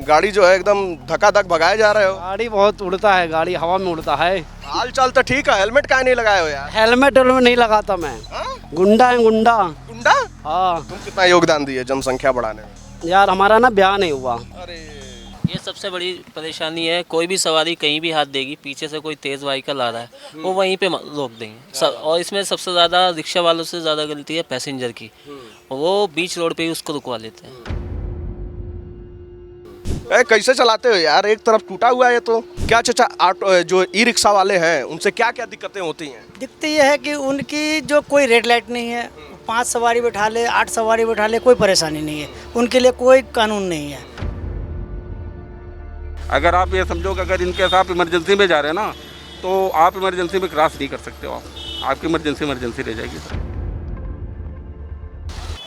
गाड़ी जो है एकदम धक्का-धक भगाए जा रहे हो। गाड़ी बहुत उड़ता है, गाड़ी हवा में उड़ता है। हाल चाल तो ठीक है, हेलमेट काहे नहीं लगाए हो यार? हेलमेट वेलमेट नहीं लगाता मैं। हाँ? गुंडा है गुंडा। गुंडा? हाँ तुम कितना योगदान दिए जनसंख्या बढ़ाने में? यार हमारा ना ब्याह नहीं हुआ। अरे ये सबसे बड़ी परेशानी है। कोई भी सवारी कहीं भी हाथ देगी, पीछे से कोई तेज़ व्हीकल आ रहा है वो वहीं पे रोक देंगे और इसमें सबसे ज़्यादा रिक्शा वालों से ज़्यादा गलती है पैसेंजर की। वो बीच रोड पे ही उसको रुकवा लेते हैं। कैसे चलाते हो यार? एक तरफ टूटा हुआ है ये तो। क्या चाचा ऑटो जो ई रिक्शा वाले हैं उनसे क्या क्या दिक्कतें होती हैं? दिक्कत यह है कि उनकी जो कोई रेड लाइट नहीं है, 5 सवारी बैठा ले 8 सवारी बैठा ले, कोई परेशानी नहीं है, उनके लिए कोई कानून नहीं है। अगर आप ये समझो कि अगर इनके साथ इमरजेंसी में जा रहे हैं ना, तो आप इमरजेंसी में क्रॉस नहीं कर सकते हो। आपकी इमरजेंसी रह जाएगी।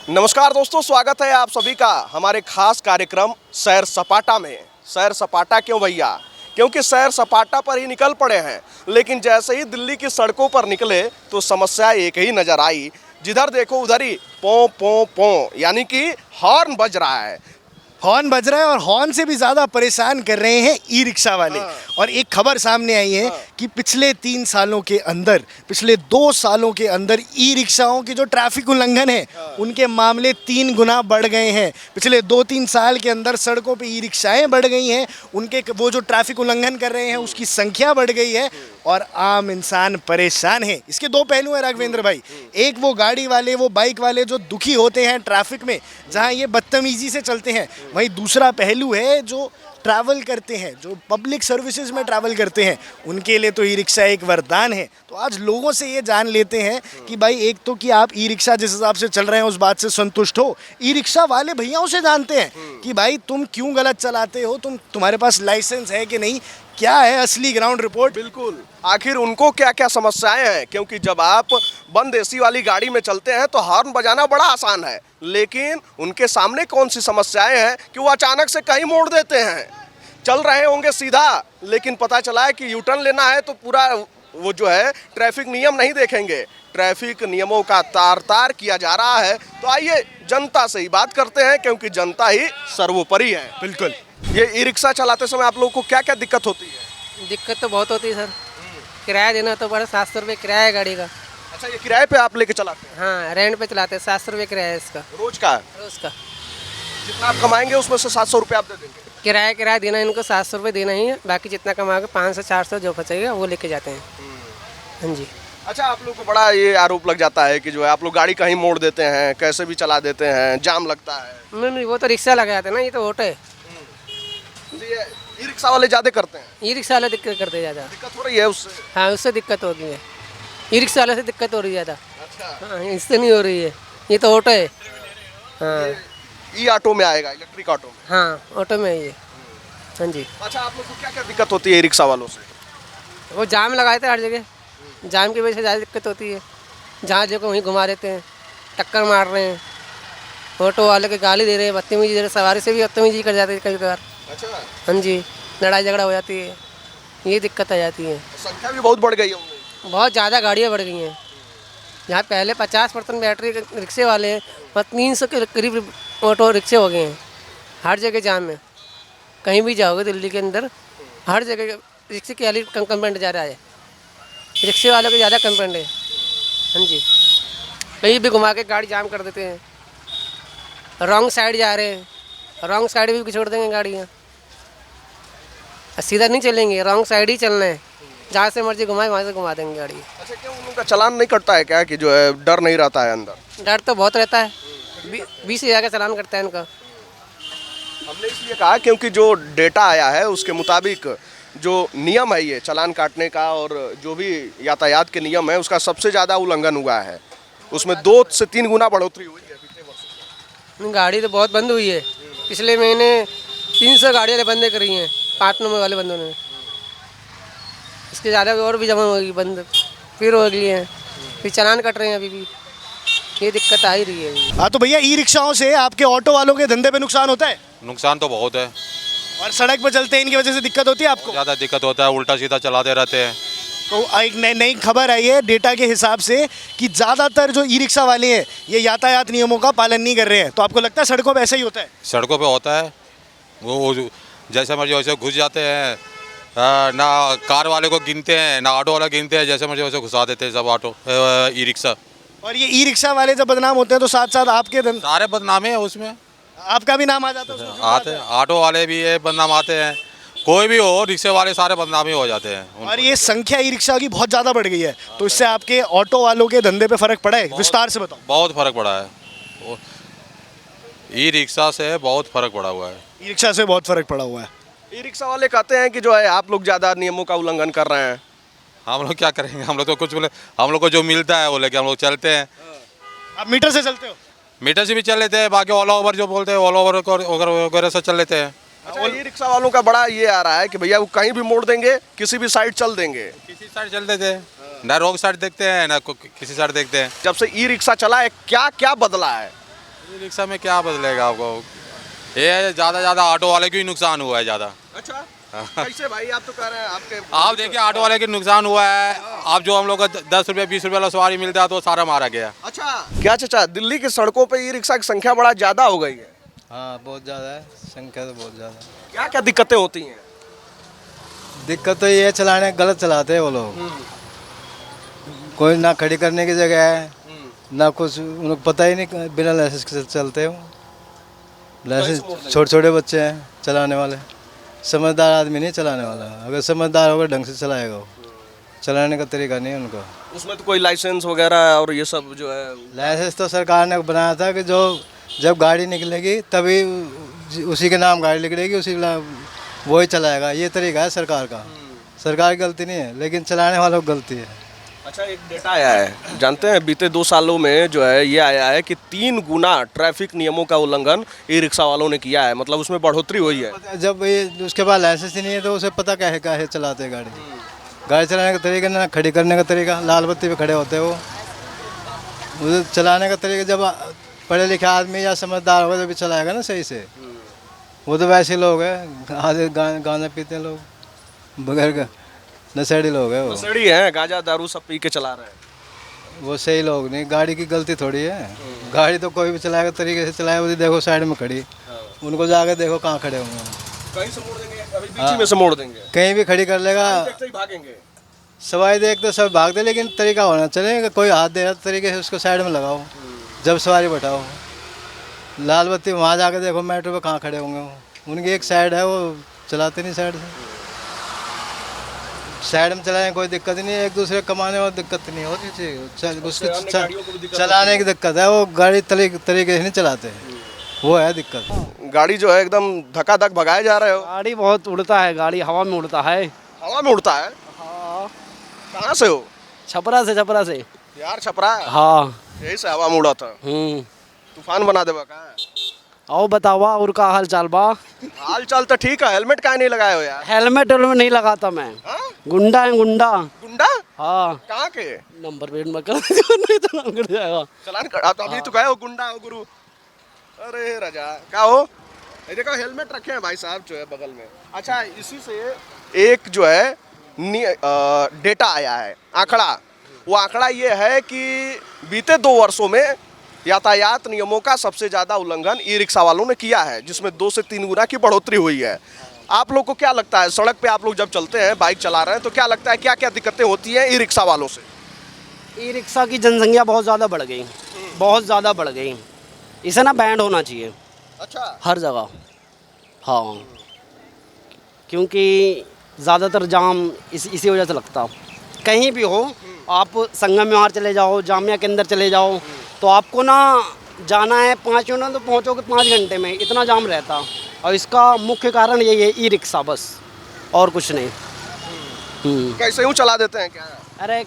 नमस्कार दोस्तों, स्वागत है आप सभी का हमारे खास कार्यक्रम सैर सपाटा में। सैर सपाटा क्यों भैया? क्योंकि सैर सपाटा पर ही निकल पड़े हैं, लेकिन जैसे ही दिल्ली की सड़कों पर निकले तो समस्या एक ही नज़र आई। जिधर देखो उधर ही पों पों पों, यानी कि हॉर्न बज रहा है। हॉर्न बज रहा है और हॉर्न से भी ज़्यादा परेशान कर रहे हैं ई रिक्शा वाले। और एक खबर सामने आई है कि पिछले 2 सालों के अंदर ई रिक्शाओं के जो ट्रैफिक उल्लंघन है उनके मामले 3 गुना बढ़ गए हैं। पिछले 2-3 साल के अंदर सड़कों पे ई रिक्शाएँ बढ़ गई हैं, उनके वो जो ट्रैफिक उल्लंघन कर रहे हैं उसकी संख्या बढ़ गई है और आम इंसान परेशान है। इसके 2 पहलू हैं राघवेंद्र भाई। एक वो गाड़ी वाले, वो बाइक वाले जो दुखी होते हैं ट्रैफिक में जहाँ ये बदतमीजी से चलते हैं, वहीं दूसरा पहलू है जो ट्रैवल करते हैं, जो पब्लिक सर्विसेज में ट्रैवल करते हैं, उनके लिए तो ई रिक्शा एक वरदान है। तो आज लोगों से ये जान लेते हैं कि भाई एक तो कि आप ई रिक्शा जिस हिसाब से चल रहे हैं उस बात से संतुष्ट हो, ई रिक्शा वाले भैयाओं से जानते हैं कि भाई तुम क्यों गलत चलाते हो, तुम्हारे पास लाइसेंस है कि नहीं, क्या है असली ग्राउंड रिपोर्ट। बिल्कुल, आखिर उनको क्या क्या समस्याएं हैं? क्योंकि जब आप बंद एसी वाली गाड़ी में चलते हैं तो हॉर्न बजाना बड़ा आसान है, लेकिन उनके सामने कौन सी समस्याएं हैं कि वो अचानक से कहीं मोड़ देते हैं। चल रहे होंगे सीधा, लेकिन पता चला है कि यू टर्न लेना है तो पूरा वो जो है ट्रैफिक नियम नहीं देखेंगे। ट्रैफिक नियमों का तार तार किया जा रहा है। तो आइए जनता से ही बात करते हैं, क्योंकि जनता ही सर्वोपरि है। बिल्कुल। ये ई रिक्शा चलाते समय आप लोगों को क्या क्या दिक्कत होती है? दिक्कत तो बहुत होती है सर। किराया देना तो बड़ा 700 रुपये किराया है गाड़ी का। अच्छा, ये किराए पे आप लेके चलाते हैं? हाँ, रेंट पे चलाते हैं। 700 रुपये किराया है इसका रोज का? रोज़ का। जितना आप कमाएंगे उसमें से 700 रुपये आप दे देंगे? किराया देना इनको 700 रुपये देना ही है, बाकी जितना कमाओगे 500-400 जो बचेगा वो लेके जाते हैं। हाँ जी। अच्छा, आप लोग को बड़ा ये आरोप लग जाता है कि जो है आप लोग गाड़ी कहीं मोड़ देते हैं, कैसे भी चला देते हैं, जाम लगता है। नहीं, वो तो रिक्शा लगा जाते हैं ना, ये तो ऑटो है। तो ये ई रिक्शा वाले ज़्यादा करते हैं? ई रिक्शा वाले दिक्कत करते ज़्यादा। दिक्कत हो रही है उससे? हाँ, उससे दिक्कत हो रही है। ई रिक्शा वाले से दिक्कत हो रही है ज़्यादा। अच्छा, हाँ, इससे नहीं हो रही है, ये तो ऑटो है। हाँ ई ऑटो में आएगा, इलेक्ट्रिक ऑटो में? हाँ, ऑटो में है ये। हाँ जी। अच्छा, आप लोग को क्या क्या दिक्कत होती है ई रिक्शा वालों से? वो जाम लगाए थे हर जगह, जाम की वजह से ज़्यादा दिक्कत होती है। जहाँ जगह वहीं घुमा देते हैं, टक्कर मार रहे हैं, ऑटो वाले के गाली दे रहे हैं, बदतमीजी दे रहे हैं, सवारी से भी बदतमीजी कर जाते हैं कई बार। अच्छा, हाँ जी, लड़ाई झगड़ा हो जाती है, ये दिक्कत आ जाती है। संख्या भी बहुत बढ़ गई होंगी। बहुत ज़्यादा गाड़ियाँ बढ़ गई हैं। जहाँ पहले 50% बैटरी रिक्शे वाले हैं, वहाँ 300 के करीब ऑटो रिक्शे हो गए हैं। हर जगह जाम है, कहीं भी जाओगे दिल्ली के अंदर हर जगह रिक्शे की वाली कंप्लेंट जा रहा है, रिक्शे वालों को ज़्यादा कंप्लेंट है। हाँ जी, कहीं भी घुमा के गाड़ी जाम कर देते हैं, रॉन्ग साइड जा रहे हैं, रॉन्ग साइड भी छोड़ देंगे गाड़ियाँ, सीधा नहीं चलेंगे, रॉन्ग साइड ही चलना है, जहाँ से मर्जी घुमाए वहाँ से घुमा देंगे गाड़ी। अच्छा, क्यों उनका चालान नहीं कटता है क्या कि जो है डर नहीं रहता है अंदर? डर तो बहुत रहता है, 20,000 का चालान करता है इनका। हमने इसलिए कहा क्योंकि जो डेटा आया है उसके मुताबिक जो नियम है ये चालान काटने का और जो भी यातायात के नियम है उसका सबसे ज़्यादा उल्लंघन हुआ है। उसमें 2 से 3 गुना बढ़ोतरी हुई है पिछले वर्षों। गाड़ी तो बहुत बंद हुई है, पिछले महीने 300 गाड़ियाँ बंद करी हैं 5 नंबर वाले बंदों ने। इसके ज़्यादा और भी जमा होगी बंद, फिर हो गई है, फिर चालान कट रहे हैं अभी भी, ये दिक्कत आ ही रही है। हाँ, तो भैया ई रिक्शाओं से आपके ऑटो वालों के धंधे पे नुकसान होता है? नुकसान तो बहुत है, और सड़क पर चलते हैं इनकी वजह से दिक्कत होती है आपको? ज़्यादा दिक्कत होता है, उल्टा सीधा चलाते रहते हैं। तो एक नई खबर आई है डेटा के हिसाब से कि ज़्यादातर जो ई रिक्शा वाले हैं ये यातायात नियमों का पालन नहीं कर रहे हैं। तो आपको लगता है सड़कों पर ऐसा ही होता है? सड़कों पे होता है, जैसे मर्जी वैसे घुस जाते हैं। ना कार वाले को गिनते हैं ना ऑटो वाला गिनते हैं, जैसे मर्जी वैसे घुसा देते हैं सब ऑटो ई रिक्शा। और ये ई रिक्शा वाले जब बदनाम होते हैं तो साथ साथ आपके सारे बदनामी है उसमें, आपका भी नाम आ जाता है उसमें? आते हैं ऑटो वाले भी ये बदनाम आते हैं, कोई भी हो रिक्शे वाले सारे बदनामी हो जाते हैं। और ये संख्या ई रिक्शा की बहुत ज़्यादा बढ़ गई है, तो इससे आपके ऑटो वालों के धंधे पे फर्क पड़ा है? विस्तार से बताओ। बहुत फर्क पड़ा है, ई रिक्शा से बहुत फर्क पड़ा हुआ है। ई रिक्शा से बहुत फर्क पड़ा हुआ है। ई रिक्शा वाले कहते हैं कि जो है आप लोग ज़्यादा नियमों का उल्लंघन कर रहे हैं। हम लोग क्या करेंगे, हम लोग तो कुछ बोले, हम लोग को जो मिलता है वो लेके हम लोग चलते हैं। आप मीटर से चलते हो? मीटर से भी चल लेते हैं, बाकी ऑल ओवर जो बोलते हैं ऑल ओवर वगैरह से चल लेते हैं। अच्छा, ई रिक्शा वालों का बड़ा ये आ रहा है कि भैया वो कहीं भी मोड़ देंगे, किसी भी साइड चल देंगे। किसी साइड चल देते हैं, ना रोड साइड देखते हैं ना किसी साइड देखते हैं। जब से ई रिक्शा चला है क्या क्या बदला है? ई रिक्शा में क्या बदलेगा आपको, ये ज़्यादा ऑटो वाले को ही नुकसान हुआ है ज़्यादा। अच्छा, कैसे भाई? आप तो कह रहे हैं आपके आप देखिए ऑटो वाले के नुकसान हुआ है। आप जो हम लोग का 10 रुपये 20 रुपये वाला सवारी मिलता है तो सारा मारा गया। अच्छा, क्या चाचा दिल्ली की सड़कों पे ई रिक्शा की संख्या बड़ा ज़्यादा हो गई है? हाँ बहुत ज़्यादा है, संख्या तो बहुत ज़्यादा है। क्या क्या दिक्कतें होती हैं? दिक्कत तो ये है, चलाने गलत चलाते हैं वो लोग। कोई ना खड़ी करने की जगह है ना कुछ, उनको पता ही नहीं, बिना लाइसेंस के चलते हो। लाइसेंस छोटे छोटे बच्चे हैं चलाने वाले, समझदार आदमी नहीं चलाने वाला। अगर समझदार होगा ढंग से चलाएगा वो, चलाने का तरीका नहीं है उनका। उसमें तो कोई लाइसेंस वगैरह और ये सब जो है? लाइसेंस तो सरकार ने बनाया था कि जो जब गाड़ी निकलेगी तभी उसी के नाम गाड़ी निकलेगी, वही चलाएगा। ये तरीका है सरकार का, सरकार की गलती नहीं है, लेकिन चलाने वालों की गलती है। अच्छा, एक डेटा आया है, जानते हैं बीते 2 सालों में जो है ये आया है कि 3 गुना ट्रैफिक नियमों का उल्लंघन ई रिक्शा वालों ने किया है, मतलब उसमें बढ़ोतरी हुई है। जब ये उसके बाद लाइसेंस ही नहीं है तो उसे पता क्या है चलाते हैं गाड़ी। गाड़ी चलाने का तरीका ना खड़ी करने का तरीका, लाल बत्ती पे खड़े होते हैं वो, उसे चलाने का तरीका। जब पढ़े लिखे आदमी या समझदार होगा जब भी चलाएगा ना सही से। वो तो वैसे लोग हैं, आधे गांजा पीते हैं लोग, बगैर नशेड़ी लोग हैं वो। नशेड़ी हैं, गांजा दारू सब पी के चला रहे हैं। वो सही लोग नहीं, गाड़ी की गलती थोड़ी है। गाड़ी तो कोई भी चलाएगा तरीके से चलाएगा। वो देखो साइड में खड़ी, उनको जाके देखो कहाँ खड़े होंगे, कहीं से मोड़ देंगे, अभी बीच में से मोड़ देंगे, कहीं भी खड़ी कर लेगा, भागेंगे। सवारी देख तो सब भाग दे, लेकिन तरीका होना चाहिए। कोई हाथ दे रहा तरीके से उसको साइड में लगाओ, जब सवारी बैठाओ। लाल बत्ती वहाँ जाके देखो मेट्रो पे कहाँ खड़े होंगे वो, उनकी एक साइड है, वो चलाते नहीं साइड से। साइड में चलाने कोई दिक्कत नहीं है, एक दूसरे कमाने में दिक्कत नहीं होती चाहिए। उसको चलाने की दिक्कत है, वो गाड़ी तरीके से नहीं चलाते, वो है दिक्कत। गाड़ी जो है एकदम धक्का-धक भगाए जा रहे हो। गाड़ी बहुत उड़ता है, गाड़ी हवा में उड़ता है। हवा में उड़ता है? हाँ। कहाँ से हो? छपरा से। यार छपरा? हाँ। यही से हवा में उड़ा था। तूफान बना देवा कहाँ? आओ बतावा और का हाल चाल बा? हाल चाल तो ठीक है, हेलमेट काहे नहीं लगाए हो यार? हेलमेट नहीं लगाता मैं। हाँ? गुंडा है गुंडा। गुंडा? हाँ। कहाँ के? नंबर प्लेट में कर नहीं चलान कर जाएगा। चलान कर, तो अभी तो कहे हो गुंडा हो गुरु। अरे राजा क्या हो, ये देखो हेलमेट रखे हैं भाई साहब जो है बगल में। अच्छा, इसी से एक जो है डेटा आया है, आंकड़ा। वो आंकड़ा ये है कि बीते 2 वर्षों में यातायात नियमों का सबसे ज़्यादा उल्लंघन ई रिक्शा वालों ने किया है, जिसमें 2 से 3 गुना की बढ़ोतरी हुई है। आप लोग को क्या लगता है, सड़क पे आप लोग जब चलते हैं, बाइक चला रहे हैं, तो क्या लगता है क्या क्या दिक्कतें होती हैं ई रिक्शा वालों से? ई रिक्शा की जनसंख्या बहुत ज़्यादा बढ़ गई, बहुत ज़्यादा बढ़ गई। इसे ना बैंड होना चाहिए। अच्छा। हर जगह। हाँ, क्योंकि ज़्यादातर जाम इसी वजह से लगता। कहीं भी हो आप, संगम विहार चले जाओ, जामिया के अंदर चले जाओ, तो आपको ना जाना है 5 मिनट तो पहुँचोगे 5 घंटे में, इतना जाम रहता। और इसका मुख्य कारण यही है, ई रिक्शा, बस और कुछ नहीं। कैसे यूँ चला देते हैं क्या? अरे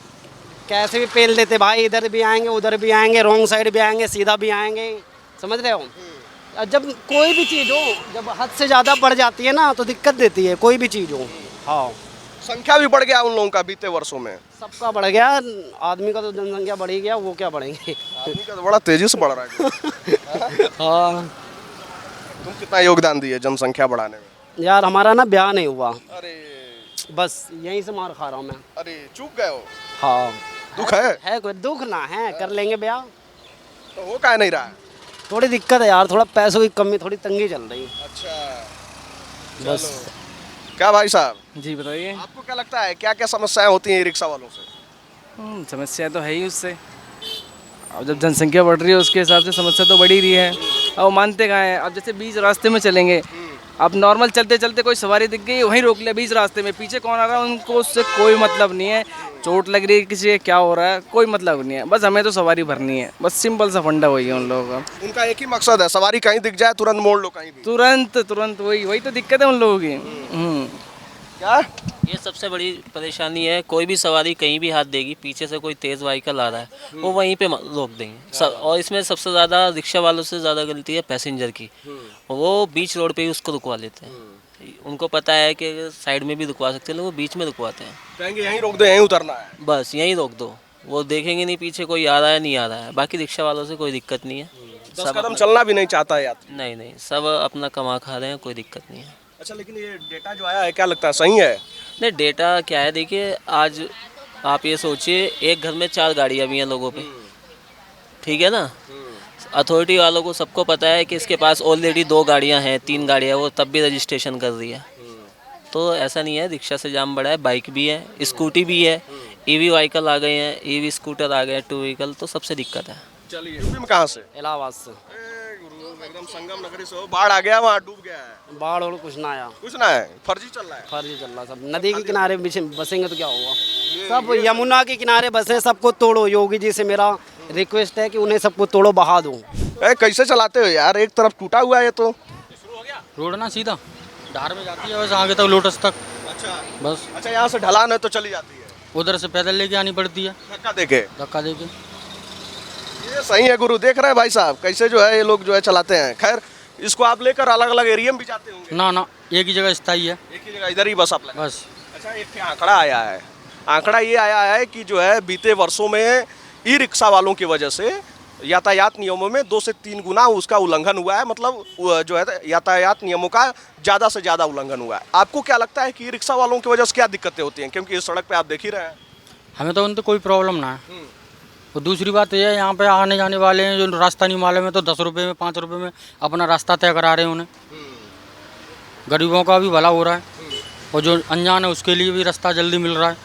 कैसे भी पेल देते भाई, इधर भी आएंगे उधर भी आएंगे, रॉन्ग साइड भी आएंगे, सीधा भी आएंगे, समझ रहे हो? जब कोई भी चीज़ हो, जब हद से ज़्यादा बढ़ जाती है ना तो दिक्कत देती है, कोई भी चीज़ हो। हाँ, संख्या भी बढ़ गया उन लोगों का बीते वर्षों में। सबका बढ़ गया, आदमी का तो जनसंख्या बढ़ ही गया, वो क्या बढ़ेंगे। आदमी का तो बड़ा तेजी से बढ़ रहा है। हाँ। तुम कितना योगदान दिए जनसंख्या बढ़ाने में? यार हमारा ना ब्याह नहीं हुआ। अरे बस यहीं से मार खा रहा हूँ मैं। अरे चूक गए हो? हाँ। दुख है कोई दुख ना है, कर लेंगे ब्याह। तो वो काहे नहीं रहा है? थोड़ी दिक्कत है यार, थोड़ा पैसों की कमी, थोड़ी तंगी चल रही है। अच्छा, बस। क्या भाई साहब, जी बताइए। आपको क्या लगता है क्या क्या समस्याएं होती हैं ई रिक्शा वालों से? समस्या तो है ही उससे। अब जब जनसंख्या बढ़ रही है उसके हिसाब से समस्या तो बढ़ ही रही है। अब वो मानते कहाँ हैं। अब जैसे बीच रास्ते में चलेंगे, अब नॉर्मल चलते चलते कोई सवारी दिख गई वहीं रोक लिया बीच रास्ते में, पीछे कौन आ रहा है उनको उससे कोई मतलब नहीं है। चोट लग रही है किसी के, क्या हो रहा है, कोई मतलब नहीं है। बस हमें तो सवारी भरनी है, बस सिंपल सा फंडा वही है उन लोगों का। उनका एक ही मकसद है, सवारी कहीं दिख जाए तुरंत मोड़ लो कहीं भी। तुरंत तुरंत वही वही तो दिक्कत है उन लोगों की। क्या ये सबसे बड़ी परेशानी है। कोई भी सवारी कहीं भी हाथ देगी, पीछे से कोई तेज़ व्हीकल आ रहा है वो वहीं पे रोक देंगे और इसमें सबसे ज़्यादा रिक्शा वालों से ज़्यादा गलती है पैसेंजर की। वो बीच रोड पे ही उसको रुकवा लेते हैं। उनको पता है कि साइड में भी रुकवा सकते हैं, लेकिन वो बीच में रुकवाते हैं। कहेंगे यहीं रोक दो, यहीं उतरना है। बस यहीं रोक दो, वो देखेंगे नहीं पीछे कोई आ रहा है नहीं आ रहा है। बाकी रिक्शा वालों से कोई दिक्कत नहीं है। 10 कदम चलना भी नहीं चाहता है यात्री। नहीं नहीं, सब अपना कमा खा रहे हैं, कोई दिक्कत नहीं है। अच्छा, लेकिन ये डेटा जो आया है क्या लगता है सही है? नहीं, डेटा क्या है, देखिए आज आप ये सोचिए एक घर में 4 गाड़ियाँ भी हैं लोगों पे, ठीक है ना। अथॉरिटी वालों को सबको पता है कि इसके पास ऑलरेडी 2 गाड़ियाँ हैं, 3 गाड़ियाँ, वो तब भी रजिस्ट्रेशन कर रही है। तो ऐसा नहीं है, रिक्शा से जाम बढ़ा है, बाइक भी है, स्कूटी भी है, ईवी व्हीकल आ गए हैं, ईवी स्कूटर आ गए हैं, 2 व्हीकल, तो सबसे दिक्कत है। चलिए, यूपी में कहाँ से? इलाहाबाद से। एकदम संगम नगरी से हो, बाढ़ आ गया, वहाँ डूब गया है। बाढ़ और कुछ ना आया, कुछ ना है, फर्जी चल रहा है। फर्जी चल रहा सब। नदी के किनारे बसेंगे तो क्या होगा। सब यमुना के किनारे बसे, सबको तोड़ो। योगी जी से मेरा रिक्वेस्ट है कि उन्हें सबको तोड़ो, बहा दो। कैसे चलाते हो यार, एक तरफ टूटा हुआ है ये तो। रोड ना सीधा धार में जाती है, बस आगे तक लोटस तक। अच्छा बस। अच्छा, यहाँ से ढलान है तो चली जाती है, उधर से पैदल लेके आनी पड़ती है, धक्का देके। धक्का देके। ये सही है गुरु, देख रहे हैं भाई साहब कैसे जो है ये लोग जो है चलाते हैं। खैर, इसको आप लेकर अलग अलग एरिया में भी जाते होंगे? ना ना, एक ही जगह स्थायी है, एक ही जगह, इधर ही बस आप लगा। बस। अच्छा, एक आंकड़ा आया है। आंकड़ा ये आया है कि जो है बीते वर्षों में ई रिक्शा वालों की वजह से यातायात नियमों में 2 से 3 गुना उसका उल्लंघन हुआ है। मतलब जो है यातायात नियमों का ज़्यादा से ज़्यादा उल्लंघन हुआ है। आपको क्या लगता है कि ई रिक्शा वालों की वजह से क्या दिक्कतें होती हैं? क्योंकि इस सड़क पे आप देख ही रहे हैं। हमें तो उनसे कोई प्रॉब्लम ना है। और दूसरी बात यह है, यहाँ पे आने जाने वाले हैं जो रास्ता नहीं मालूम है, तो 10 रुपये में 5 रुपये में अपना रास्ता तय करा रहे हैं उन्हें। गरीबों का भी भला हो रहा है और जो अनजान है उसके लिए भी रास्ता जल्दी मिल रहा है।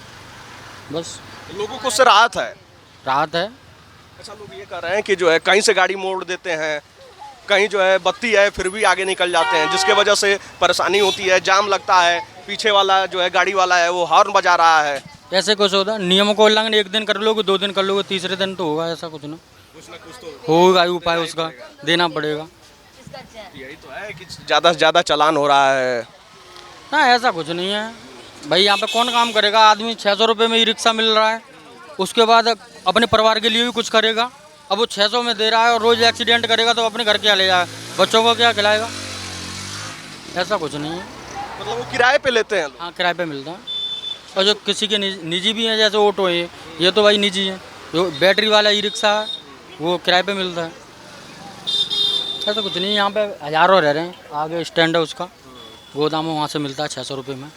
बस लोगों को उससे राहत है। राहत है। अच्छा, लोग ये कह रहे हैं कि जो है कहीं से गाड़ी मोड़ देते हैं, कहीं जो है बत्ती है फिर भी आगे निकल जाते हैं, जिसके वजह से परेशानी होती है, जाम लगता है, पीछे वाला जो है गाड़ी वाला है वो हॉर्न बजा रहा है। ऐसे कुछ होता है, नियमों को उल्लंघन एक दिन कर लोगे, 2 दिन कर लोगे, तीसरे दिन तो होगा ऐसा कुछ ना कुछ होगा ही, उपाय उसका देना पड़ेगा। यही तो है कि ज़्यादा से ज़्यादा चालान हो रहा है ना, ऐसा कुछ नहीं है भाई। यहाँ पे कौन काम करेगा? आदमी 600 रुपये में ई रिक्शा मिल रहा है, उसके बाद अपने परिवार के लिए भी कुछ करेगा। अब वो 600 में दे रहा है और रोज़ एक्सीडेंट करेगा तो अपने घर क्या ले जाएगा, बच्चों को क्या खिलाएगा? ऐसा कुछ नहीं है। मतलब वो किराए पे लेते हैं? हाँ, किराए पे मिलता है। और जो किसी के निजी भी हैं, जैसे ऑटो है, ये तो भाई निजी है। जो बैटरी वाला ई रिक्शा है वो किराए पे मिलता है। ऐसा कुछ नहीं, यहाँ पे हज़ारों रह रहे हैं, आगे स्टैंड है उसका, गोदाम वहाँ से मिलता है 600 रुपये में।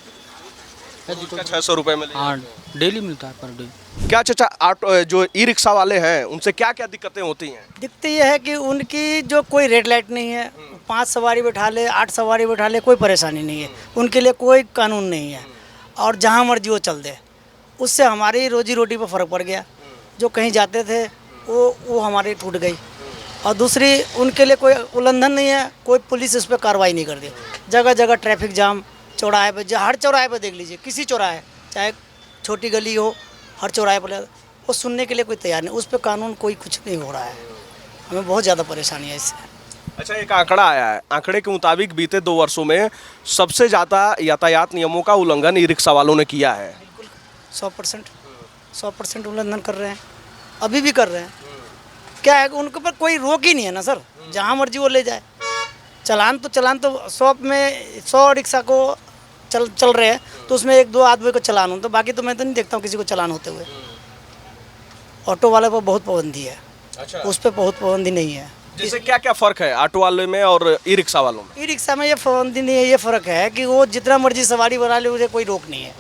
600 रुपये में? हाँ, डेली मिलता है, पर डे। क्या चाचा, ऑटो जो ई रिक्शा वाले हैं उनसे क्या क्या दिक्कतें होती हैं? दिक्कत यह है कि उनकी जो कोई रेड लाइट नहीं है, 5 सवारी बैठा ले, 8 सवारी बैठा ले, कोई परेशानी नहीं है। उनके लिए कोई कानून नहीं है और जहाँ मर्जी वो चल दे। उससे हमारी रोजी रोटी पर फ़र्क पड़ गया। जो कहीं जाते थे वो हमारी टूट गई। और दूसरी, उनके लिए कोई उल्लंघन नहीं है, कोई पुलिस इस पर कार्रवाई नहीं करती। जगह जगह ट्रैफिक जाम, चौराहे पे, हर चौराहे पे देख लीजिए, किसी चौराहे, चाहे छोटी गली हो, हर चौराहे पर वो सुनने के लिए कोई तैयार नहीं। उस पर कानून कोई कुछ नहीं हो रहा है। हमें बहुत ज़्यादा परेशानी है इससे। अच्छा, एक आंकड़ा आया है। आंकड़े के मुताबिक बीते 2 वर्षों में सबसे ज़्यादा यातायात नियमों का उल्लंघन ई रिक्शा वालों ने किया है। 100% उल्लंघन कर रहे हैं, अभी भी कर रहे हैं। क्या है कि उनके ऊपर कोई रोक ही नहीं है ना सर, जहाँ मर्जी वो ले जाए। चलान तो 100 में 100 रिक्शा को चल रहे हैं तो उसमें 1-2 आदमी को चलान हो, तो बाकी तो मैं तो नहीं देखता हूँ किसी को चलान होते हुए। ऑटो वाले पर बहुत पाबंदी है। अच्छा। उस पर बहुत पाबंदी नहीं है। जैसे क्या क्या फ़र्क है ऑटो वाले में और ई रिक्शा वालों में? ई रिक्शा में ये पाबंदी नहीं है, ये फ़र्क है कि वो जितना मर्जी सवारी बना ले, उसे कोई रोक नहीं है।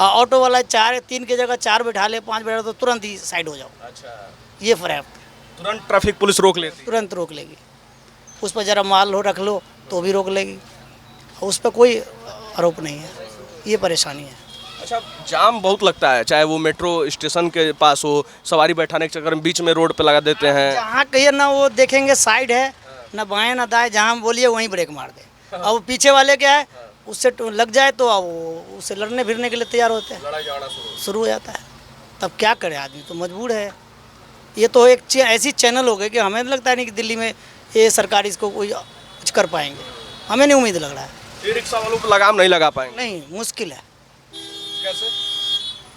ऑटो वाला 3 की जगह 4 बैठा ले, 5 बैठा तो तुरंत ही साइड हो जाओ। अच्छा, ये फ़र्क है। तुरंत ट्रैफिक पुलिस रोक लेती? तुरंत रोक लेगी। उस पर ज़रा माल हो रख लो तो भी रोक लेगी। उस पर कोई आरोप नहीं है, ये परेशानी है। अच्छा, जाम बहुत लगता है, चाहे वो मेट्रो स्टेशन के पास हो, सवारी बैठाने के चक्कर में बीच में रोड पे लगा देते हैं। जहाँ कहिए ना वो देखेंगे साइड है, ना बाएं ना दाएं, जहाँ बोलिए वहीं ब्रेक मार दे। अब पीछे वाले क्या है, उससे लग जाए तो वो उससे लड़ने फिरने के लिए तैयार होते हैं, लड़ाई झगड़ा शुरू हो जाता है। तब क्या करे आदमी, तो मजबूर है। ये तो एक ऐसी चैनल हो गई कि हमें लगता है नहीं कि दिल्ली में ये सरकार इसको कोई कुछ कर पाएंगे, हमें नहीं उम्मीद लग रहा है। ई रिक्शा वालों को लगाम नहीं लगा पाएंगे? नहीं, मुश्किल है। कैसे?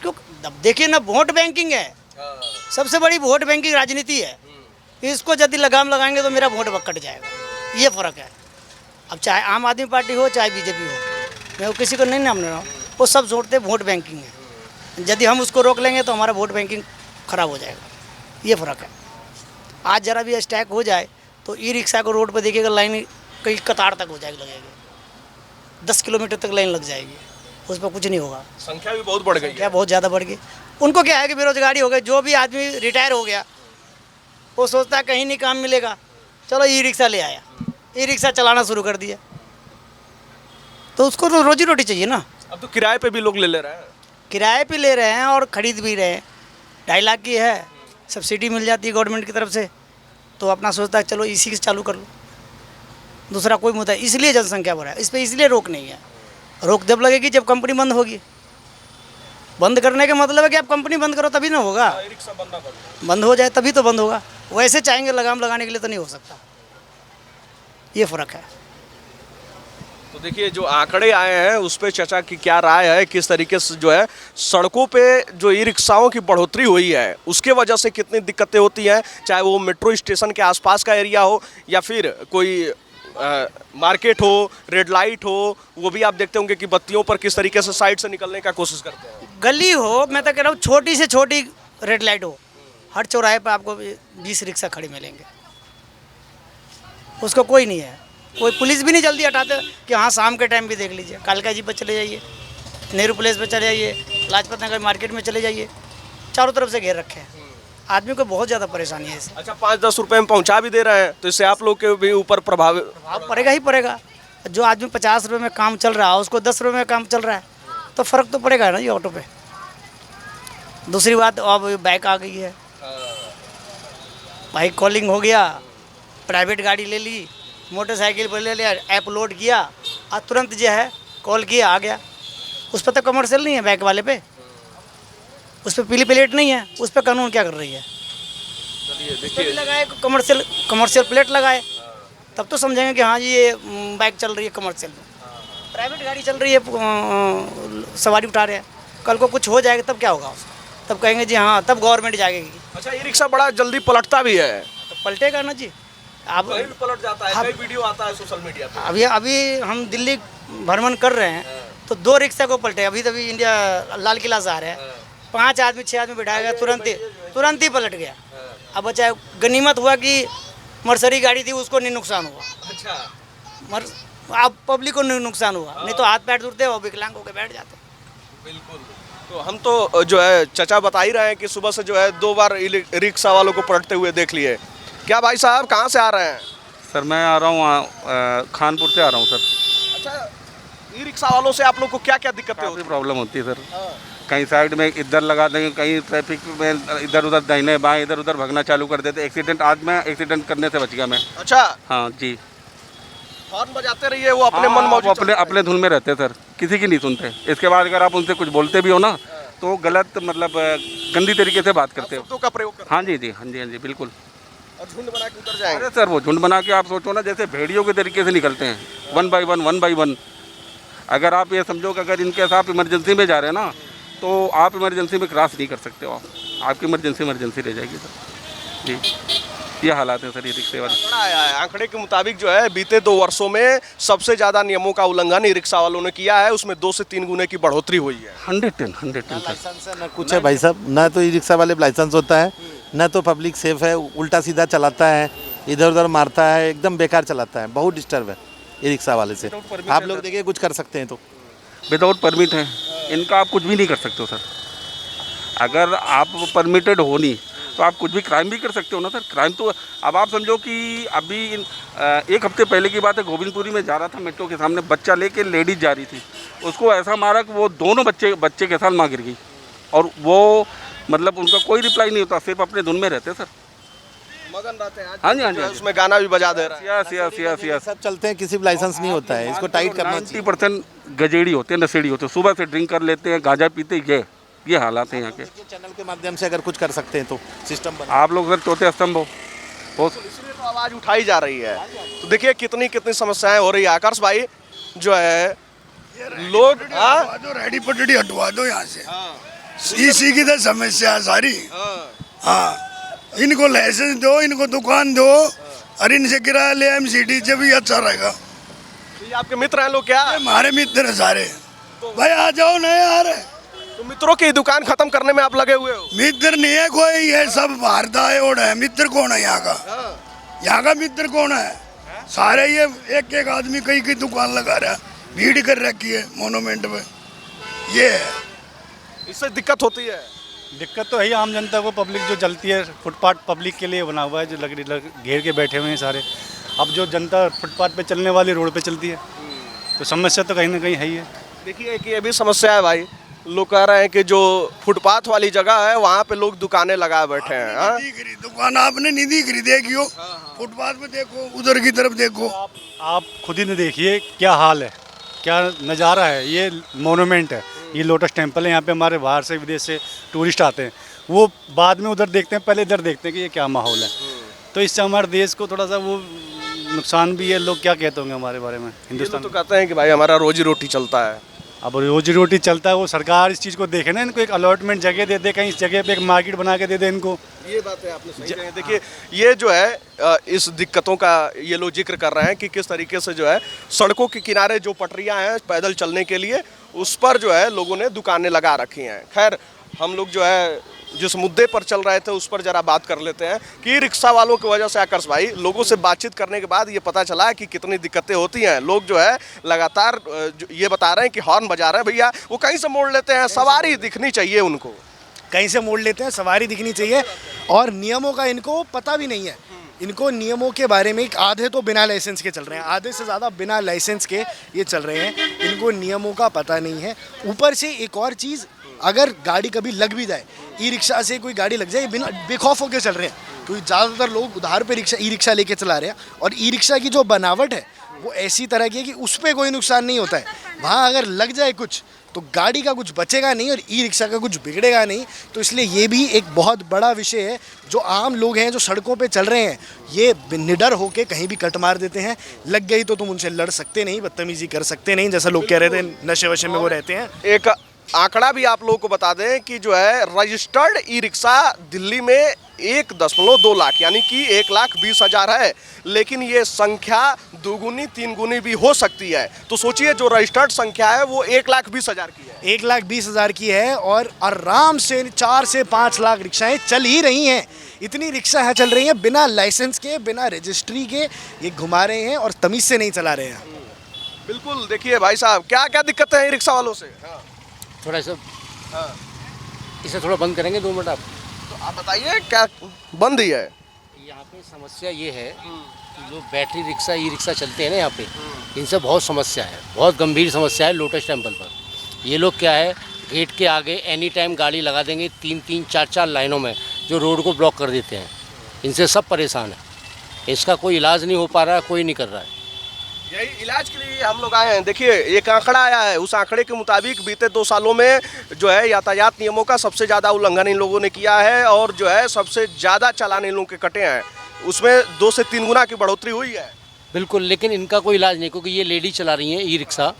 क्यों, अब देखिए ना, वोट बैंकिंग है, सबसे बड़ी वोट बैंकिंग राजनीति है। इसको यदि लगाम लगाएंगे तो मेरा वोट कट जाएगा, ये फ़र्क है। अब चाहे आम आदमी पार्टी हो चाहे बीजेपी हो, मैं किसी को नहीं नाम ले रहा हूँ, वो सब जोड़ते वोट बैंकिंग है। यदि हम उसको रोक लेंगे तो हमारा वोट बैंकिंग खराब हो जाएगा, ये फ़र्क है। आज ज़रा भी स्ट्राइक हो जाए तो ई रिक्शा को रोड पर देखिएगा, लाइन कई कतार तक हो जाएगी, लगेगी 10 किलोमीटर तक लाइन लग जाएगी, उस पर कुछ नहीं होगा। संख्या भी बहुत बढ़ गई है। क्या बहुत ज़्यादा बढ़ गई। उनको क्या है कि बेरोजगारी हो गई, जो भी आदमी रिटायर हो गया वो सोचता है कहीं नहीं काम मिलेगा, चलो ई रिक्शा ले आया, ई रिक्शा चलाना शुरू कर दिया, तो उसको तो रोजी रोटी चाहिए ना। अब तो किराए पे भी लोग ले रहे हैं। किराए पे ले रहे हैं और ख़रीद भी रहे हैं। 2.5 लाख की है, सब्सिडी मिल जाती है गवर्नमेंट की तरफ से, तो अपना सोचता है चलो इसी से चालू कर लो, दूसरा कोई मुद्दा। इसलिए जनसंख्या बढ़ा है, इस पर इसलिए रोक नहीं है। रोक जब लगेगी जब कंपनी बंद होगी। बंद करने का मतलब है कि आप कंपनी बंद करो तभी ना होगा, बंद हो जाए तभी तो बंद होगा। वैसे चाहेंगे लगाम लगाने के लिए तो नहीं हो सकता, ये फ़र्क है। तो देखिए, जो आंकड़े आए हैं उस पे चर्चा की क्या राय है, किस तरीके से जो है सड़कों पे जो ई रिक्शाओं की बढ़ोतरी हुई है उसके वजह से कितनी दिक्कतें होती हैं, चाहे वो मेट्रो स्टेशन के आसपास का एरिया हो या फिर कोई मार्केट हो, रेड लाइट हो, वो भी आप देखते होंगे कि बत्तियों पर किस तरीके से साइड से निकलने का कोशिश करते हैं। गली हो, मैं तो कह रहा हूँ छोटी से छोटी रेड लाइट हो, हर चौराहे पर आपको 20 रिक्शा खड़ी मिलेंगे, उसको कोई नहीं है। कोई पुलिस भी नहीं जल्दी हटाते कि हाँ शाम के टाइम भी देख लीजिए, कालका जी पर चले जाइए, नेहरू प्लेस पर चले जाइए, लाजपत नगर मार्केट में चले जाइए, चारों तरफ से घेर रखे हैं। आदमी को बहुत ज़्यादा परेशानी है इससे। अच्छा, 5-10 रुपए में पहुंचा भी दे रहे हैं, तो इससे आप लोग के भी ऊपर प्रभाव पड़ेगा ही पड़ेगा। जो आदमी 50 रुपये में काम चल रहा है उसको 10 रुपये में काम चल रहा है, तो फ़र्क तो पड़ेगा ना ये ऑटो पे। दूसरी बात, अब बाइक आ गई है, बाइक कॉलिंग हो गया, प्राइवेट गाड़ी ले ली, मोटरसाइकिल पर ले लिया, ऐप लोड किया और तुरंत जो है कॉल किया आ गया। उस पर तो कमर्शियल नहीं है, बाइक वाले पे उस पर पीली प्लेट नहीं है, उस पर कानून क्या कर रही है। देखिए, लगाए कमर्शियल प्लेट लगाए, तब तो समझेंगे कि हाँ जी ये बाइक चल रही है कमर्शियल में। प्राइवेट गाड़ी चल रही है, सवारी उठा रहे हैं, कल को कुछ हो जाएगा तब क्या होगा उसको, तब कहेंगे जी हाँ तब गवर्नमेंट जाएगी। अच्छा, ये रिक्शा बड़ा जल्दी पलटता भी है, तो पलटेगा ना जी। अब पलट जाता है, कई वीडियो आता है सोशल मीडिया पे। अभी हम दिल्ली भ्रमण कर रहे हैं तो 2 रिक्शा को पलटे, अभी तभी इंडिया लाल किला से आ रहे हैं, 5 आदमी 6 आदमी बिठाया गया, तुरंत ही पलट गया। अब बचा गनीमत हुआ कि मर्सरी गाड़ी थी उसको नहीं नुकसान हुआ। अच्छा, अब पब्लिक को नहीं नुकसान हुआ, नहीं तो हाथ पैर जुड़ते और विकलांग होकर बैठ जाते। बिल्कुल। तो हम तो जो है चचा बता ही रहे हैं कि सुबह से जो है 2 बार रिक्शा वालों को पलटते हुए देख लिए। क्या भाई साहब, कहाँ से आ रहे हैं? सर मैं आ रहा हूँ खानपुर से आ रहा हूँ सर। अच्छा, ई रिक्शा वालों से आप लोग को क्या क्या दिक्कतें होती हैं? प्रॉब्लम होती है सर। कहीं साइड में इधर लगा देंगे, कहीं ट्रैफिक में इधर उधर दाहिने बाएं इधर उधर भगना चालू कर देते। एक्सीडेंट, आज मैं एक्सीडेंट करने से बच गया मैं। अच्छा, हाँ जी। हॉर्न बजाते रहिए, वो अपने मन मौजूद अपने धुन में रहते सर, किसी की नहीं सुनते। इसके बाद अगर आप उनसे कुछ बोलते भी हो ना तो गलत, मतलब गंदी तरीके से बात करते हो। शब्दों का प्रयोग करते हाँ जी जी, हाँ जी, हाँ जी, बिल्कुल। और झुंड बना के उतर जाएंगे। अरे सर, वो झुंड बना के आप सोचो ना, जैसे भेड़ियों के तरीके से निकलते हैं, 1 बाई 1। अगर आप ये समझो कि अगर इनके साथ इमरजेंसी में जा रहे हैं ना तो आप इमरजेंसी में क्रॉस नहीं कर सकते हो, आपकी इमरजेंसी रह जाएगी सर जी। ये हालात है सर ये रिक्शे वाले। आंकड़ा आया है, आंकड़े के मुताबिक जो है बीते 2 वर्षों में सबसे ज़्यादा नियमों का उल्लंघन ई रिक्शा वालों ने किया है, उसमें 2 से 3 गुने की बढ़ोतरी हुई है। 110 लाइसेंस है ना कुछ है भाई साहब, ना तो ई रिक्शा वाले लाइसेंस होता है, ना तो पब्लिक सेफ है, उल्टा सीधा चलाता है, इधर उधर मारता है, एकदम बेकार चलाता है, बहुत डिस्टर्ब है ई रिक्शा वाले से। आप लोग देखिए कुछ कर सकते हैं तो। विदाउट परमिट है इनका, आप कुछ भी नहीं कर सकते हो सर। अगर आप परमिटेड हो नहीं तो आप कुछ भी क्राइम भी कर सकते हो ना सर। क्राइम तो अब आप समझो कि अभी एक हफ्ते पहले की बात है, गोविंदपुरी में जा रहा था मेट्रो के सामने, बच्चा लेके लेडीज जा रही थी, उसको ऐसा मारा कि वो दोनों बच्चे के साथ माँ गिर गई, और वो मतलब उनका कोई रिप्लाई नहीं होता, सिर्फ अपने धुन में रहते सर, मगन रहते हैं। हाँ जी हाँ जी, उसमें गाना भी बजा दे रहा है। यस सब चलते हैं, किसी भी लाइसेंस नहीं होता है, इसको टाइट करना चाहिए। 90% गजेड़ी होते हैं, नशेड़ी होते हैं, सुबह से ड्रिंक कर लेते हैं, गांजा पीते, ये हालात हैं यहाँ के। चैनल के माध्यम से अगर कुछ कर सकते हैं तो सिस्टम बना। आप लोग सर चौथे स्तंभ हो, इसलिए तो आवाज उठाई जा रही है। तो देखिए कितनी समस्याएं हो रही है। आकर्ष भाई जो है लोग रेडी पटड़ी हटवा दो यहाँ से, इसी की तो समस्या है सारी। हाँ, इनको लाइसेंस दो, इनको दुकान दो, और इनसे किराया ले MCD से भी अच्छा रहेगा। ये आपके मित्र हैं लोग क्या? हमारे मित्र हैं सारे। भाई आ जाओ, नहीं आ रहे तो मित्रों की दुकान खत्म करने में आप लगे हुए हो? मित्र नहीं है कोई, ये सब बाहर का है। मित्र कौन है यहाँ का? यहाँ का मित्र कौन है? सारे ये एक आदमी कई दुकान लगा रहा है, भीड़ कर रखी है मोनूमेंट में। ये है, इससे दिक्कत होती है। दिक्कत तो है ही आम जनता को, पब्लिक जो चलती है, फुटपाथ पब्लिक के लिए बना हुआ है, जो घेर के बैठे हुए हैं सारे। अब जो जनता फुटपाथ पे चलने वाली रोड पे चलती है, तो समस्या तो कहीं ना कहीं है ही है। देखिए कि ये भी समस्या है भाई, लोग कह रहे हैं कि जो फुटपाथ वाली जगह है वहाँ पे लोग दुकानें लगा बैठे हैं। दुकान आपने नहीं दिख रही, देखियो फुटपाथ पे देखो, उधर की तरफ देखो। आप खुद ही देखिए क्या हाल है, क्या नज़ारा है। ये मोनूमेंट है, ये लोटस टेम्पल है, यहाँ पे हमारे बाहर से विदेश से टूरिस्ट आते हैं, वो बाद में उधर देखते हैं, पहले इधर देखते हैं कि ये क्या माहौल है। तो इससे हमारे देश को थोड़ा सा वो नुकसान भी है। लोग क्या कहते होंगे हमारे बारे में? हिंदुस्तान तो कहते हैं कि भाई हमारा रोजी रोटी चलता है। अब रोजी रोटी चलता है, वो सरकार इस चीज़ को देखे ना, इनको एक अलॉटमेंट जगह दे दे, कहीं इस जगह पे एक मार्केट बना के दे दे इनको। ये बात है, आपने सही कही। देखिए ये जो है इस दिक्कतों का ये लोग जिक्र कर रहे हैं कि किस तरीके से जो है सड़कों के किनारे जो पटरियां हैं पैदल चलने के लिए, उस पर जो है लोगों ने दुकानें लगा रखी हैं। खैर हम लोग जो है जिस मुद्दे पर चल रहे थे उस पर जरा बात कर लेते हैं कि रिक्शा वालों की वजह से आकर्ष भाई, लोगों से बातचीत करने के बाद ये पता चला कि कितनी दिक्कतें होती हैं। लोग जो है लगातार ये बता रहे हैं कि हॉर्न बजा रहे हैं, भैया वो कहीं से मोड़ लेते हैं, सवारी दिखनी चाहिए उनको, कहीं से मोड़ लेते हैं, सवारी दिखनी चाहिए, और नियमों का इनको पता भी नहीं है। इनको नियमों के बारे में आधे तो बिना लाइसेंस के चल रहे हैं, आधे से ज़्यादा बिना लाइसेंस के ये चल रहे हैं, इनको नियमों का पता नहीं है। ऊपर से एक और चीज़, अगर गाड़ी कभी लग भी जाए, ई रिक्शा से कोई गाड़ी लग जाए, बिना बेखौफ होकर चल रहे हैं, क्योंकि ज़्यादातर लोग उधार पे ई रिक्शा लेके चला रहे हैं, और ई रिक्शा की जो बनावट है वो ऐसी तरह की है कि उस पर कोई नुकसान नहीं होता है। वहाँ अगर लग जाए कुछ तो गाड़ी का कुछ बचेगा नहीं और ई रिक्शा का कुछ बिगड़ेगा नहीं। तो इसलिए ये भी एक बहुत बड़ा विषय है। जो आम लोग हैं जो सड़कों पे चल रहे हैं, ये निडर होके कहीं भी कट मार देते हैं। लग गई तो तुम उनसे लड़ सकते नहीं, बदतमीजी कर सकते नहीं, जैसा लोग कह रहे थे नशे वशे में वो रहते हैं। एक आंकड़ा भी आप लोगों को बता दें कि जो है रजिस्टर्ड ई रिक्शा दिल्ली में 1.2 लाख यानी कि 1,20,000 है, लेकिन ये संख्या दुगुनी तीन गुनी भी हो सकती है। तो सोचिए जो रजिस्टर्ड संख्या है वो 1,20,000 की है, 1,20,000 की है, और आराम से 4 से 5 लाख रिक्शाएं चल ही रही हैं। इतनी रिक्शा चल रही हैं बिना लाइसेंस के, बिना रजिस्ट्री के, ये घुमा रहे हैं और तमीज़ से नहीं चला रहे हैं। बिल्कुल। देखिए भाई साहब क्या क्या दिक्कत है ई रिक्शा वालों से? थोड़ा सा इसे थोड़ा बंद करेंगे 2 मिनट आप? तो आप बताइए क्या बंद ही है? यहाँ पे समस्या ये है कि जो बैटरी रिक्शा ई रिक्शा चलते हैं ना यहाँ पे, इनसे बहुत समस्या है, बहुत गंभीर समस्या है। लोटस टेम्पल पर ये लोग क्या है, गेट के आगे एनी टाइम गाड़ी लगा देंगे, 3-3, 4-4 लाइनों में, जो रोड को ब्लॉक कर देते हैं। इनसे सब परेशान है, इसका कोई इलाज नहीं हो पा रहा है, कोई नहीं कर रहा है। यही इलाज के लिए हम लोग आए हैं। देखिए एक आंकड़ा आया है, उस आंकड़े के मुताबिक बीते 2 सालों में जो है यातायात नियमों का सबसे ज़्यादा उल्लंघन इन लोगों ने किया है, और जो है सबसे ज़्यादा चालान इन लोगों के कटे हैं, उसमें 2 से 3 गुना की बढ़ोतरी हुई है। बिल्कुल, लेकिन इनका कोई इलाज नहीं, क्योंकि ये लेडी चला रही हैं ई रिक्शा,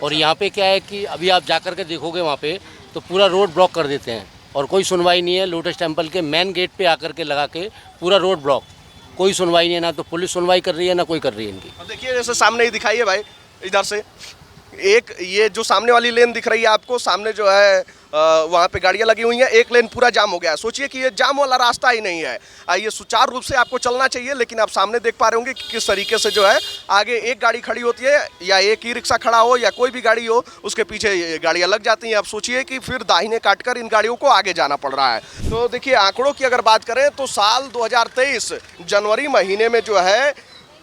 और यहाँ पे क्या है कि अभी आप जा कर के देखोगे वहाँ पे तो पूरा रोड ब्लॉक कर देते हैं, और कोई सुनवाई नहीं है। लोटस टेम्पल के मेन गेट पे आकर के लगा के पूरा रोड ब्लॉक, कोई सुनवाई नहीं है, ना तो पुलिस सुनवाई कर रही है, ना कोई कर रही है इनकी। देखिए जैसे सामने ही दिखाइए भाई, इधर से एक ये जो सामने वाली लेन दिख रही है आपको, सामने जो है वहाँ पे गाड़ियाँ लगी हुई हैं, एक लेन पूरा जाम हो गया है। सोचिए कि ये जाम वाला रास्ता ही नहीं है। ये सुचारू रूप से आपको चलना चाहिए, लेकिन आप सामने देख पा रहे होंगे कि किस तरीके से जो है आगे एक गाड़ी खड़ी होती है या एक ई रिक्शा खड़ा हो या कोई भी गाड़ी हो, उसके पीछे गाड़ियाँ लग जाती हैं। आप सोचिए कि फिर दाहिने काटकर इन गाड़ियों को आगे जाना पड़ रहा है। तो देखिए, आंकड़ों की अगर बात करें तो साल 2023 जनवरी महीने में जो है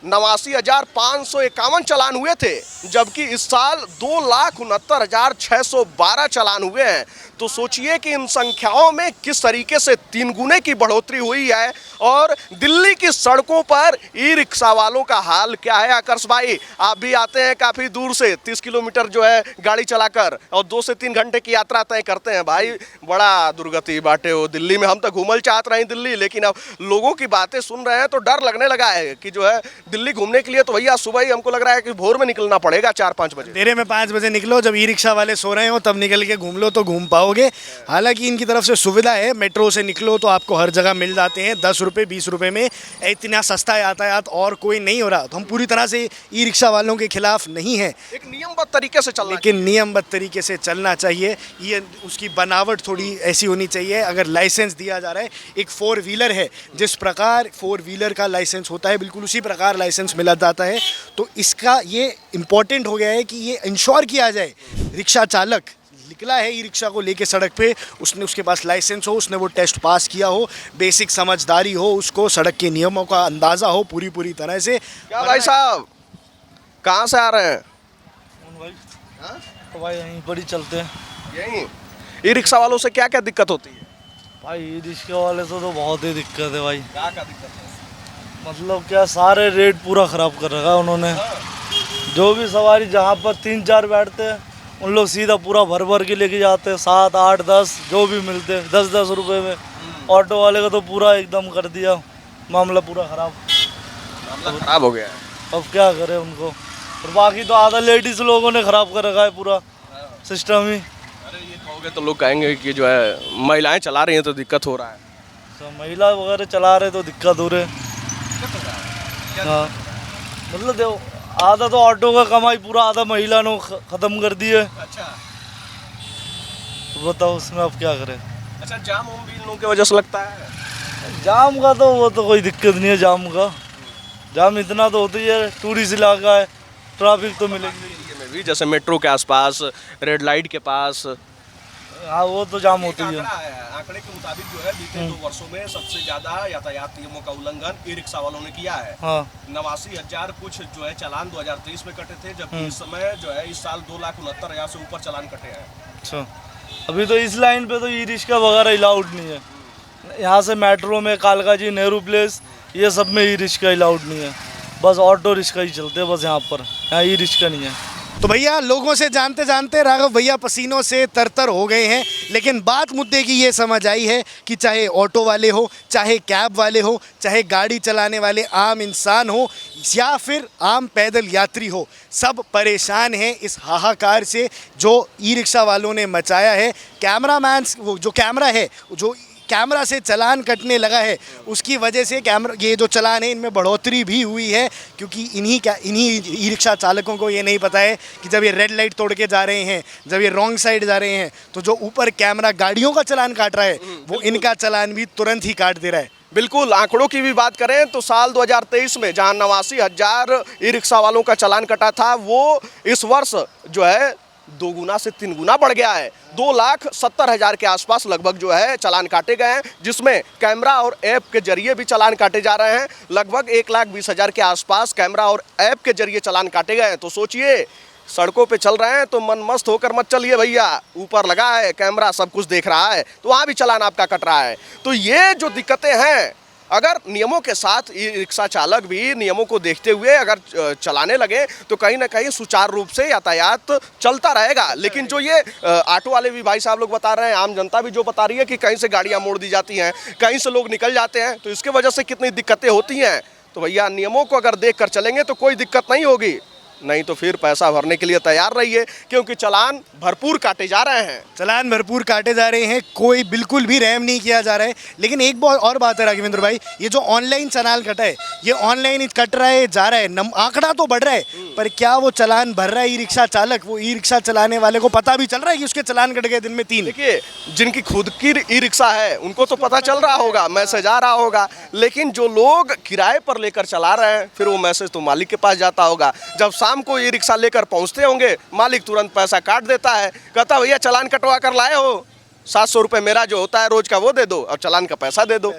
89,551 चालान हुए थे, जबकि इस साल 2,69,612 चालान हुए हैं। तो सोचिए कि इन संख्याओं में किस तरीके से 3 गुने की बढ़ोतरी हुई है। और दिल्ली की सड़कों पर ई रिक्शा वालों का हाल क्या है। आकर्ष भाई, आप भी आते हैं काफ़ी दूर से, 30 किलोमीटर जो है गाड़ी चलाकर और 2 से 3 घंटे की यात्रा तय करते हैं। भाई बड़ा दुर्गति बाटे हो दिल्ली में। हम तो घूमल चाहत रहे हैं दिल्ली, लेकिन अब लोगों की बातें सुन रहे हैं तो डर लगने लगा है कि जो है दिल्ली घूमने के लिए तो भैया सुबह ही हमको लग रहा है कि भोर में निकलना पड़ेगा 4-5 बजे। अंधेरे में 5 बजे निकलो, जब ई रिक्शा वाले सो रहे हो तब निकल के घूम लो तो घूम पाओगे। हालांकि इनकी तरफ से सुविधा है, मेट्रो से निकलो तो आपको हर जगह मिल जाते हैं 10 रुपये 20 रुपये में। इतना सस्ता यातायात और कोई नहीं हो रहा। तो हम पूरी तरह से ई रिक्शा वालों के खिलाफ नहीं है, एक नियमबद्ध तरीके से चलना, लेकिन नियमबद्ध तरीके से चलना चाहिए। ये उसकी बनावट थोड़ी ऐसी होनी चाहिए। अगर लाइसेंस दिया जा रहा है, एक 4 व्हीलर है, जिस प्रकार 4 व्हीलर का लाइसेंस होता है बिल्कुल उसी प्रकार लाइसेंस मिला जाता है। तो इसका ये इम्पोर्टेंट हो गया है कि ये इंश्योर किया जाए, रिक्शा चालक निकला है ई रिक्शा को लेके सड़क पे, उसने उसके पास लाइसेंस हो, उसने वो टेस्ट पास किया हो, बेसिक समझदारी हो, उसको सड़क के नियमों का अंदाज़ा हो पूरी तरह से। क्या भाई साहब, कहाँ से आ रहे हैं? तो भाई यहीं पर ही चलते हैं। यहीं ई रिक्शा वालों से क्या क्या दिक्कत होती है? भाई ई रिक्शा वाले से तो बहुत ही दिक्कत है भाई। क्या दिक्कत है? मतलब क्या, सारे रेट पूरा ख़राब कर रखा है उन्होंने। जो भी सवारी जहाँ पर 3-4 बैठते हैं, उन लोग सीधा पूरा भर के लेके जाते हैं, 7, 8, 10 जो भी मिलते हैं 10-10 रुपये में। ऑटो वाले का तो पूरा एकदम कर दिया, मामला पूरा ख़राब हो गया। अब क्या करें उनको। और बाकी तो आधा लेडीज़ लोगों ने ख़राब कर रखा है पूरा सिस्टम ही। अरे ये कहोगे तो लोग कहेंगे कि जो है महिलाएं चला रही हैं तो दिक्कत हो रहा है। तो महिला वगैरह चला रहे तो दिक्कत हो रही है। हाँ, मतलब देखो, आधा तो ऑटो का कमाई पूरा आधा महिला ने ख़त्म कर दी है। अच्छा, तो बताओ उसमें अब क्या करें। अच्छा, जाम भी इन लोगों की वजह से लगता है? जाम का तो वो तो कोई दिक्कत नहीं है। जाम का जाम इतना तो होती है, टूरिस्ट इलाका है, ट्रैफिक तो मिलेगी भी, जैसे मेट्रो के आसपास, रेड लाइट के पास। हाँ, वो तो जाम होती है। आंकड़े के मुताबिक जो है बीते 2 वर्षों में सबसे ज्यादा यातायात नियमों का उल्लंघन ई रिक्शा वालों ने किया है। हाँ। 89,000 कुछ जो है चालान 2023 में कटे थे, जबकि इस समय जो है इस साल 2,69,000 से ऊपर चालान कटे हैं। अच्छा, अभी तो इस लाइन पे तो ई रिक्शा वगैरह अलाउड नहीं है। यहाँ से मेट्रो में कालका जी, नेहरू प्लेस, ये सब में ई रिक्शा अलाउड नहीं है। बस ऑटो रिक्शा ही चलते हैं बस यहाँ पर, यहाँ ई रिक्शा नहीं है। तो भैया, लोगों से जानते जानते राघव भैया पसीनों से तरतर हो गए हैं, लेकिन बात मुद्दे की ये समझ आई है कि चाहे ऑटो वाले हो, चाहे कैब वाले हो, चाहे गाड़ी चलाने वाले आम इंसान हो या फिर आम पैदल यात्री हो, सब परेशान हैं इस हाहाकार से जो ई रिक्शा वालों ने मचाया है। कैमरामैन, वो जो कैमरा है, जो कैमरा से चालान कटने लगा है, उसकी वजह से कैमरा, ये जो चालान है इनमें बढ़ोतरी भी हुई है, क्योंकि इन्हीं ई रिक्शा चालकों को ये नहीं पता है कि जब ये रेड लाइट तोड़ के जा रहे हैं, जब ये रॉन्ग साइड जा रहे हैं, तो जो ऊपर कैमरा गाड़ियों का चालान काट रहा है वो इनका चालान भी तुरंत ही काट दे रहा है। बिल्कुल, आंकड़ों की भी बात करें तो साल 2023 में जहां 89,000 ई रिक्शा वालों का चालान कटा था, वो इस वर्ष जो है 2 गुना से 3 गुना बढ़ गया है। 2,70,000 के आसपास लगभग जो है चालान काटे गए हैं, जिसमें कैमरा और ऐप के जरिए भी चालान काटे जा रहे हैं। लगभग 1,20,000 के आसपास कैमरा और ऐप के जरिए चालान काटे गए हैं। तो सोचिए, सड़कों पे चल रहे हैं तो मन मस्त होकर मत चलिए भैया, ऊपर लगा है कैमरा, सब कुछ देख रहा है, तो वहाँ भी चालान आपका कट रहा है। तो ये जो दिक्कतें हैं, अगर नियमों के साथ ई रिक्शा चालक भी नियमों को देखते हुए अगर चलाने लगे तो कहीं ना कहीं सुचारू रूप से यातायात चलता रहेगा। लेकिन जो ये ऑटो वाले भी भाई साहब लोग बता रहे हैं, आम जनता भी जो बता रही है कि कहीं से गाड़ियां मोड़ दी जाती हैं, कहीं से लोग निकल जाते हैं, तो इसके वजह से कितनी दिक्कतें होती हैं। तो भैया, नियमों को अगर देख कर चलेंगे तो कोई दिक्कत नहीं होगी। नहीं तो फिर पैसा भरने के लिए तैयार रहिए, क्योंकि चालान भरपूर काटे जा रहे हैं। चालान भरपूर काटे जा रहे हैं, कोई बिल्कुल भी रहम नहीं किया जा रहा है। लेकिन एक और बात है राघवेंद्र भाई, ये जो ऑनलाइन चालान कटा है, ये ऑनलाइन कट रहा है, जा रहा है, आंकड़ा तो बढ़ रहा है, पर क्या वो चालान भर रहा है ई रिक्शा चालक? वो ई रिक्शा चलाने वाले को पता भी चल रहा है कि उसके चालान कट गए दिन में 3? देखिए, जिनकी खुद की ई रिक्शा है उनको तो पता चल रहा होगा, मैसेज आ रहा होगा, लेकिन जो लोग किराए पर लेकर चला रहे हैं, फिर वो मैसेज तो मालिक के पास जाता होगा। जब शाम को ई रिक्शा लेकर पहुंचते होंगे, मालिक तुरंत पैसा काट देता है, कहता भैया चालान कटवा कर लाए हो, 700 रुपये मेरा जो होता है रोज का वो दे दो और चालान का पैसा दे दो।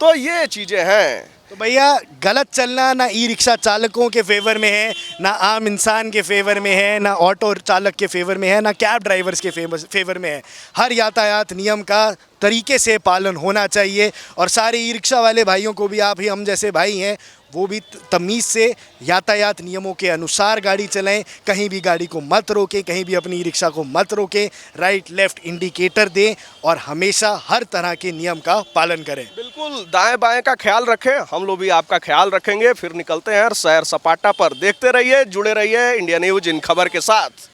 तो ये चीज़ें हैं। तो भैया गलत चलना ना ई रिक्शा चालकों के फेवर में है, ना आम इंसान के फेवर में है, ना ऑटो चालक के फेवर में है, ना कैब ड्राइवर्स के फेवर में है। हर यातायात नियम का तरीके से पालन होना चाहिए और सारे ई रिक्शा वाले भाइयों को भी, आप ही हम जैसे भाई हैं, वो भी तमीज़ से यातायात नियमों के अनुसार गाड़ी चलाएं। कहीं भी गाड़ी को मत रोकें, कहीं भी अपनी ई रिक्शा को मत रोकें, राइट लेफ्ट इंडिकेटर दें और हमेशा हर तरह के नियम का पालन करें। बिल्कुल दाएं बाएं का ख्याल रखें, हम लोग भी आपका ख्याल रखेंगे। फिर निकलते हैं सैर सपाटा पर। देखते रहिए, जुड़े रहिए इंडिया न्यूज़ इन खबर के साथ।